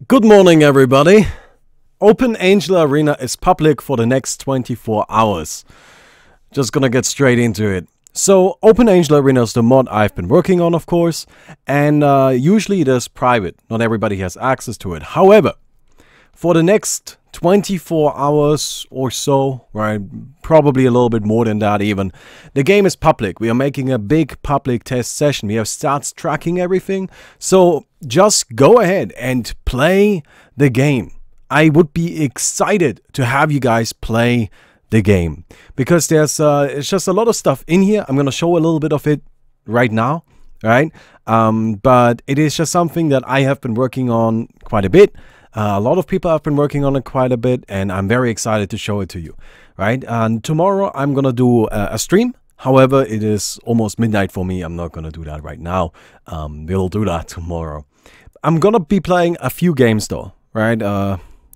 Good morning, everybody. OpenAngel Arena is public for the next 24 hours. Just gonna get straight into it. So, OpenAngel Arena is the mod I've been working on, of course, and usually it is private. Not everybody has access to it. However, for the next 24 hours or so, right, probably a little bit more than that even, the game is public. We are making a big public test session. We have stats tracking everything. So just go ahead and play the game. I would be excited to have you guys play the game because there's it's just a lot of stuff in here. I'm going to show a little bit of it right now, right? But it is just something that I have been working on quite a bit. A lot of people have been working on it quite a bit, and I'm very excited to show it to you, right? And tomorrow I'm gonna do a stream. However, it is almost midnight for me. I'm not gonna do that right now. We'll do that tomorrow. I'm gonna be playing a few games though, right?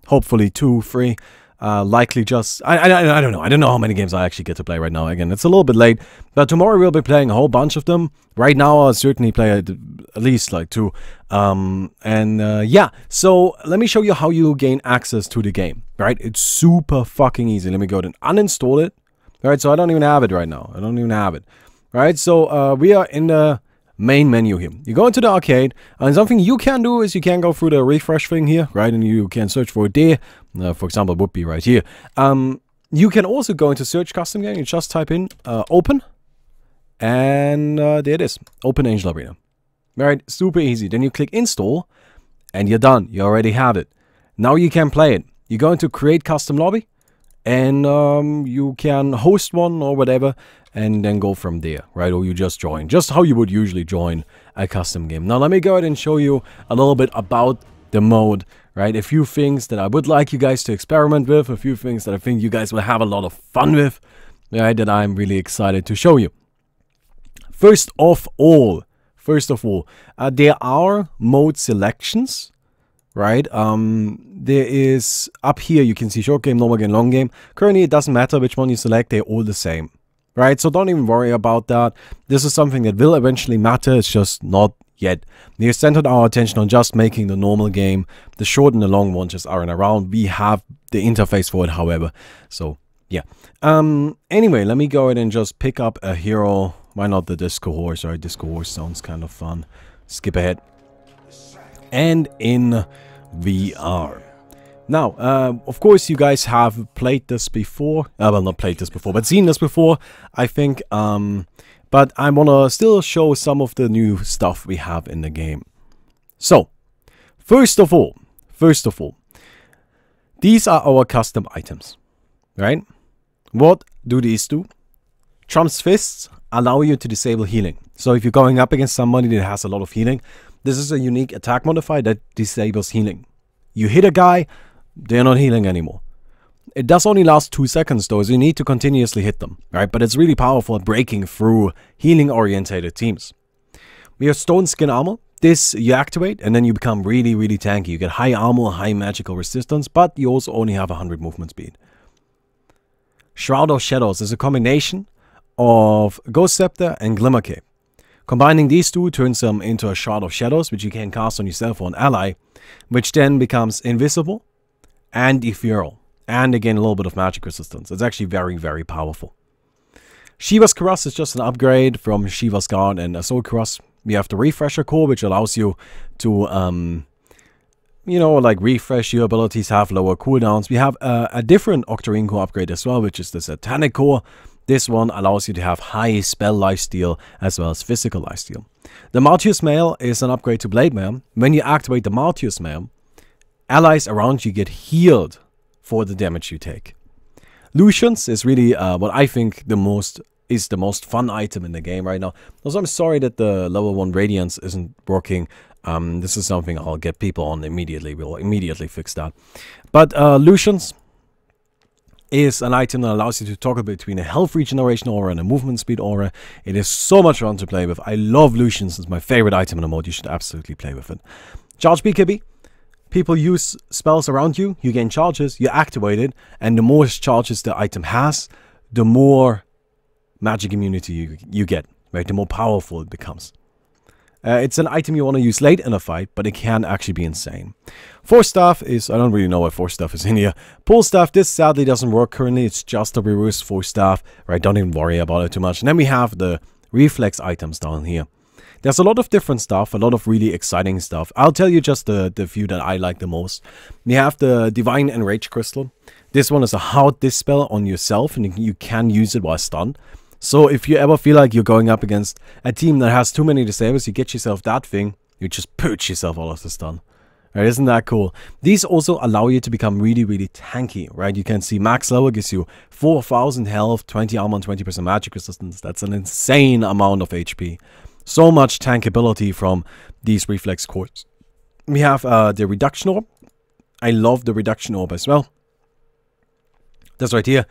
Hopefully 2, 3. Likely just I don't know. I don't know how many games I actually get to play right now. Again, it's a little bit late, but tomorrow we'll be playing a whole bunch of them. Right now I'll certainly play at least like 2. Yeah, so let me show you how you gain access to the game, right? It's super fucking easy. Let me go ahead and uninstall it. Right, so I don't even have it right now. I don't even have it. Right, so we are in the main menu here. You go into the arcade, and something you can do is you can go through the refresh thing here, right? And you can search for it there. For example, it would be right here. You can also go into search custom game. You just type in open, and there it is, OpenAngel Arena. Right, super easy. Then you click install, and you're done. You already have it. Now you can play it. You go into create custom lobby, and you can host one or whatever, and then go from there, right? Or you just join, just how you would usually join a custom game. Now let me go ahead and show you a little bit about the mode, right? A few things that I would like you guys to experiment with, a few things that I think you guys will have a lot of fun with, right? That I'm really excited to show you. First of all, there are mode selections, right? There is up here, you can see short game, normal game, long game. Currently, it doesn't matter which one you select, they're all the same, right? So don't even worry about that. This is something that will eventually matter, it's just not yet. We have centered our attention on just making the normal game. The short and the long ones just aren't around. We have the interface for it, however. So, yeah. Anyway, let me go ahead and just pick up a hero. Why not the Disco Horse? Right, Disco Horse sounds kind of fun. Skip ahead. And in VR. Now, of course, you guys have played this before. Well, not played this before, but seen this before, I think. But I want to still show some of the new stuff we have in the game. So, first of all, these are our custom items, right? What do these do? Trump's Fists allow you to disable healing. So if you're going up against somebody that has a lot of healing, this is a unique attack modifier that disables healing. You hit a guy, they're not healing anymore. It does only last 2 seconds though, so you need to continuously hit them, right? But it's really powerful at breaking through healing-orientated teams. We have Stone Skin Armor. This you activate, and then you become really, really tanky. You get high armor, high magical resistance, but you also only have 100 movement speed. Shroud of Shadows is a combination of Ghost Scepter and Glimmer Cape. Combining these two turns them into a Shroud of Shadows, which you can cast on yourself or an ally, which then becomes invisible and ethereal. And again, a little bit of magic resistance. It's actually very, very powerful. Shiva's Cuirass is just an upgrade from Shiva's Guard and Assault Cuirass. We have the Refresher Core, which allows you to, you know, like refresh your abilities, have lower cooldowns. We have a different Octarine Core upgrade as well, which is the Satanic Core. This one allows you to have high spell lifesteal as well as physical lifesteal. The Martius Mail is an upgrade to Blade Mail. When you activate the Martius Mail, allies around you get healed for the damage you take. Lucians is really what I think is the most fun item in the game right now. Also, I'm sorry that the level 1 Radiance isn't working. This is something I'll get people on immediately. We'll immediately fix that. But Lucians is an item that allows you to toggle between a health regeneration aura and a movement speed aura. It is so much fun to play with. I love Lucians. It's my favorite item in the mode. You should absolutely play with it. Charge BKB. People use spells around you. You gain charges. You activate it. And the more charges the item has, the more magic immunity you get. Right? The more powerful it becomes. It's an item you want to use late in a fight, but it can actually be insane. Force Staff is, I don't really know what Force Staff is in here. Pull Staff, this sadly doesn't work currently. It's just a reverse Force Staff, right? Don't even worry about it too much. And then we have the reflex items down here. There's a lot of different stuff, a lot of really exciting stuff. I'll tell you just the few that I like the most. We have the Divine Enrage Crystal. This one is a hard dispel on yourself, and you can use it while stunned. So if you ever feel like you're going up against a team that has too many disables, you get yourself that thing, you just purge yourself all of the stun. Right, isn't that cool? These also allow you to become really, really tanky, right? You can see max level gives you 4,000 health, 20 armor, and 20% magic resistance. That's an insane amount of HP. So much tankability from these reflex cores. We have the Reduction Orb. I love the Reduction Orb as well. That's right here.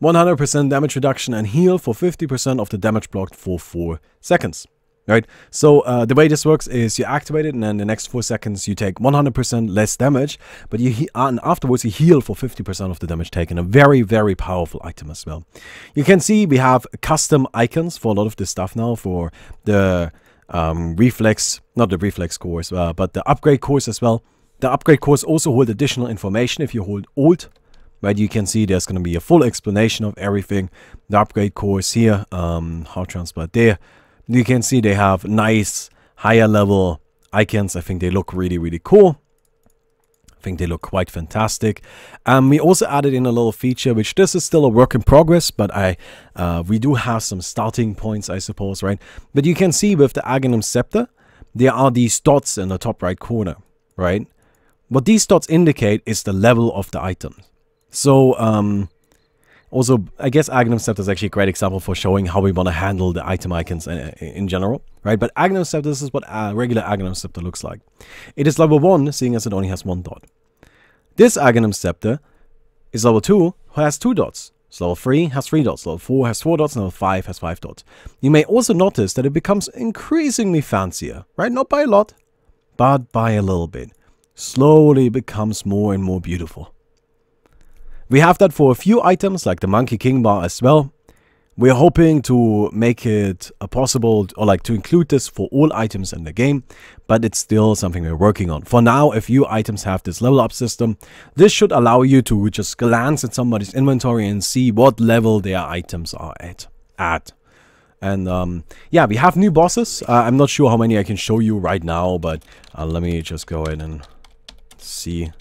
100% damage reduction and heal for 50% of the damage blocked for 4 seconds. Right? So the way this works is you activate it, and then the next 4 seconds you take 100% less damage, but and afterwards you heal for 50% of the damage taken. A very, very powerful item as well. You can see we have custom icons for a lot of this stuff now for the reflex, not the reflex cores, but the upgrade cores as well. The upgrade cores also hold additional information if you hold Alt. Right, you can see there's going to be a full explanation of everything. The upgrade cores here, how transport there. You can see they have nice higher level icons. I think they look really, really cool. I think they look quite fantastic. We also added in a little feature, which this is still a work in progress, but we do have some starting points, I suppose, right? But you can see with the Aghanim Scepter, there are these dots in the top right corner, right? What these dots indicate is the level of the items. So, also, I guess Aghanim Scepter is actually a great example for showing how we want to handle the item icons in general, right? But Aghanim Scepter, this is what a regular Aghanim Scepter looks like. It is level 1, seeing as it only has 1 dot. This Aghanim Scepter is level 2, who has 2 dots. So level 3 has 3 dots, level 4 has 4 dots, and level 5 has 5 dots. You may also notice that it becomes increasingly fancier, right? Not by a lot, but by a little bit. Slowly becomes more and more beautiful. We have that for a few items, like the Monkey King bar as well. We're hoping to make it possible, or like to include this for all items in the game, but it's still something we're working on. For now, a few items have this level up system. This should allow you to just glance at somebody's inventory and see what level their items are at. And yeah, we have new bosses. I'm not sure how many I can show you right now, but let me just go ahead and see.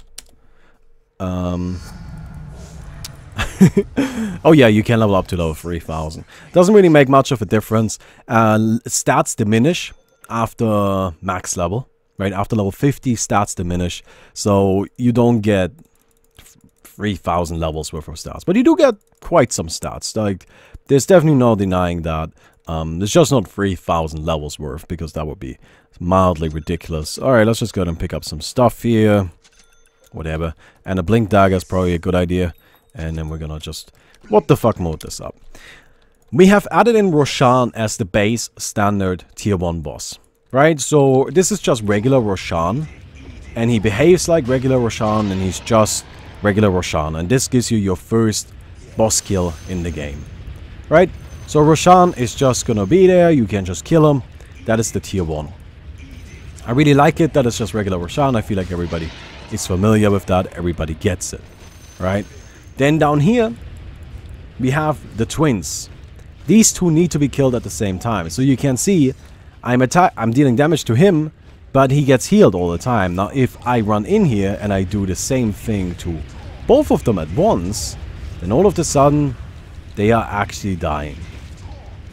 Oh yeah, you can level up to level 3000. Doesn't really make much of a difference. Stats diminish after max level, right? After level 50, stats diminish. So you don't get 3000 levels worth of stats, but you do get quite some stats. Like, there's definitely no denying that. There's just not 3000 levels worth, because that would be mildly ridiculous. Alright, let's just go ahead and pick up some stuff here. Whatever. And a Blink Dagger is probably a good idea. And then we're gonna just, what the fuck, mode this up. We have added in Roshan as the base standard tier 1 boss, right? So this is just regular Roshan, and he behaves like regular Roshan, and he's just regular Roshan, and this gives you your first boss kill in the game, right? So Roshan is just gonna be there, you can just kill him. That is the tier 1. I really like it that it's just regular Roshan. I feel like everybody is familiar with that, everybody gets it, right? Then down here, we have the twins. These two need to be killed at the same time. So you can see, I'm dealing damage to him, but he gets healed all the time. Now, if I run in here and I do the same thing to both of them at once, then all of a sudden, they are actually dying.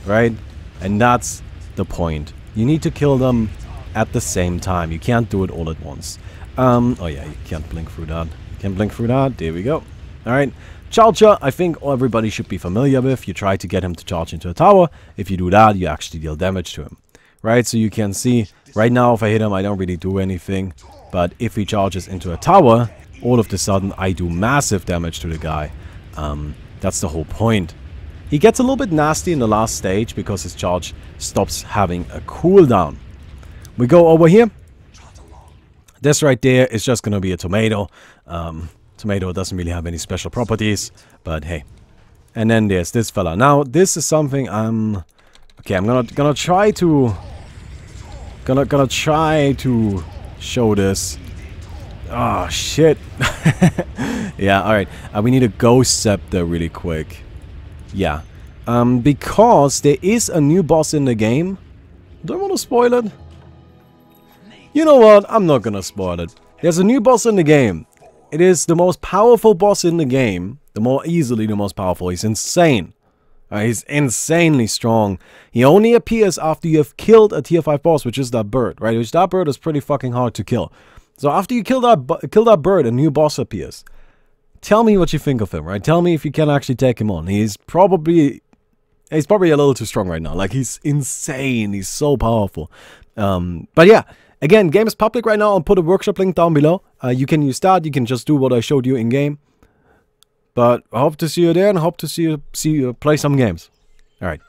Right? And that's the point. You need to kill them at the same time. You can't do it all at once. Oh yeah, you can't blink through that. Can't blink through that. There we go. Alright, Charger, I think everybody should be familiar with. You try to get him to charge into a tower. If you do that, you actually deal damage to him. Right, so you can see, right now if I hit him, I don't really do anything. But if he charges into a tower, all of a sudden I do massive damage to the guy. That's the whole point. He gets a little bit nasty in the last stage because his charge stops having a cooldown. We go over here. This right there is just going to be a tomato. Tomato doesn't really have any special properties, but hey. And then there's this fella. Now, this is something I'm gonna try to Gonna try to show this. Oh, shit. Yeah, alright. We need a Ghost Scepter really quick. Yeah. Because there is a new boss in the game. Do I want to spoil it? You know what? I'm not gonna spoil it. There's a new boss in the game. It is the most powerful boss in the game. The most powerful. He's insane. He's insanely strong. He only appears after you have killed a tier 5 boss, which is that bird, right? Which that bird is pretty fucking hard to kill. So after you kill that bird, a new boss appears. Tell me what you think of him, right? Tell me if you can actually take him on. He's probably a little too strong right now. Like, he's insane. He's so powerful. But yeah, again, game is public right now. I'll put a workshop link down below. You can use that. You can just do what I showed you in game. But I hope to see you there and hope to see you play some games. Alright.